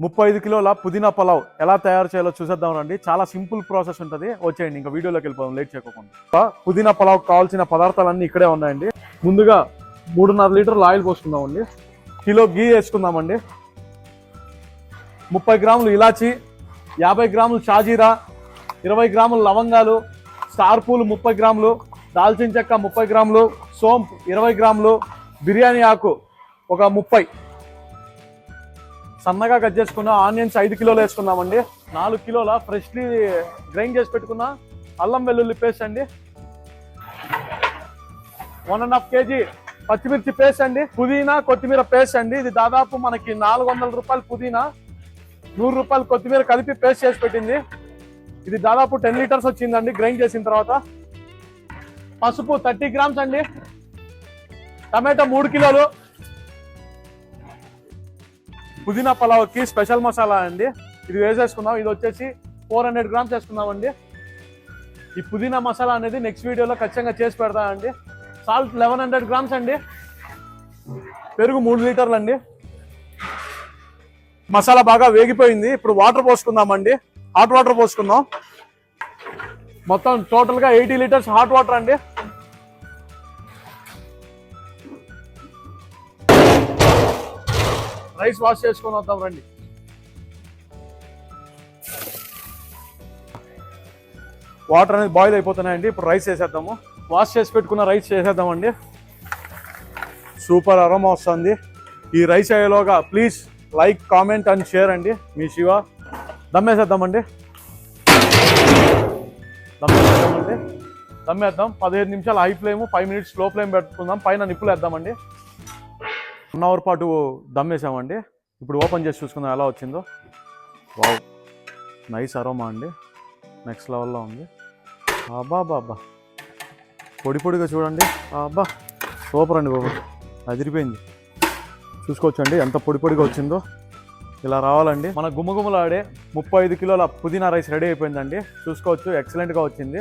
35 కిలోల పుదీనా పలావ్ ఎలా తయారు చేయాలో చూసేద్దాం రండి. చాలా సింపుల్ ప్రాసెస్ ఉంటుంది. వచ్చేయండి, ఇంకా వీడియోలోకి వెళ్ళిపోదాం లేట్ చేయకుండా. పుదీనా పలావ్ కావాల్సిన పదార్థాలన్నీ ఇక్కడే ఉన్నాయండి. ముందుగా 3.5 లీటర్ల ఆయిల్ పోసుకుందామండి. కిలో గీ వేసుకుందామండి. 30 గ్రాములు ఇలాచి, 50 గ్రాములు షాజీరా, 20 గ్రాములు లవంగాలు, స్టార్ పూలు 30 గ్రాములు, దాల్చిన చెక్క 30 గ్రాములు, సోంపు 20 గ్రాములు, బిర్యానీ ఆకు ఒక 30, సన్నగా కట్ చేసుకున్న ఆనియన్స్ 5 కిలోలు వేసుకుందామండి. 4 కిలోల ఫ్రెష్లీ గ్రైండ్ చేసి పెట్టుకున్న అల్లం వెల్లుల్లి పేస్ట్ అండి. 1.5 కేజీ పచ్చిమిర్చి పేస్ట్ అండి. పుదీనా కొత్తిమీర పేస్ట్ అండి. ఇది దాదాపు మనకి 400 రూపాయలు పుదీనా, 100 రూపాయలు కొత్తిమీర కలిపి పేస్ట్ చేసి పెట్టింది. ఇది దాదాపు 10 లీటర్స్ వచ్చిందండి గ్రైండ్ చేసిన తర్వాత. పసుపు 30 గ్రామ్స్ అండి. టమాటో 3 కిలోలు. పుదీనా పలావ్కి స్పెషల్ మసాలా అండి, ఇది వేసేసుకుందాం. ఇది వచ్చేసి 400 గ్రామ్స్ వేసుకుందామండి. ఈ పుదీనా మసాలా అనేది నెక్స్ట్ వీడియోలో ఖచ్చితంగా చేసి పెడతామండి. సాల్ట్ 1100 గ్రామ్స్ అండి. పెరుగు 3 లీటర్లు అండి. మసాలా బాగా వేగిపోయింది. ఇప్పుడు వాటర్ పోసుకుందామండి. హాట్ వాటర్ పోసుకుందాం. మొత్తం టోటల్గా 80 లీటర్స్ హాట్ వాటర్ అండి. రైస్ వాష్ చేసుకొని వద్దాం రండి. వాటర్ అనేది బాయిల్ అయిపోతున్నాయండి. ఇప్పుడు రైస్ వేసేద్దాము. వాష్ చేసి పెట్టుకున్న రైస్ వేసేద్దామండి. సూపర్ అరోమా వస్తుంది. ఈ రైస్ అయ్యేలోగా please like, comment and share అండి. మీ శివ. దమ్మేసేద్దామండి. దమ్మేద్దాం. 15 నిమిషాలు high flame, 5 minutes slow flame పెట్టుకుందాం. పైన నిప్పులు వేద్దామండి. 1 అవర్ పాటు దమ్ వేసామండి. ఇప్పుడు ఓపెన్ చేసి చూసుకుందాం ఎలా వచ్చిందో. వావ్, నైస్ అరోమా అండి, నెక్స్ట్ లెవెల్లో ఉంది. అబ్బా బాబా, పొడి పొడిగా చూడండి. అబ్బా సూపర్ అండి బాబు, అదిరిపోయింది. చూసుకోవచ్చండి ఎంత పొడి పొడిగా వచ్చిందో. ఇలా రావాలండి. మన గుమ్మగుమ్మలాడే 35 కిలోల పుదీనా రైస్ రెడీ అయిపోయిందండి. చూసుకోవచ్చు, ఎక్సలెంట్గా వచ్చింది.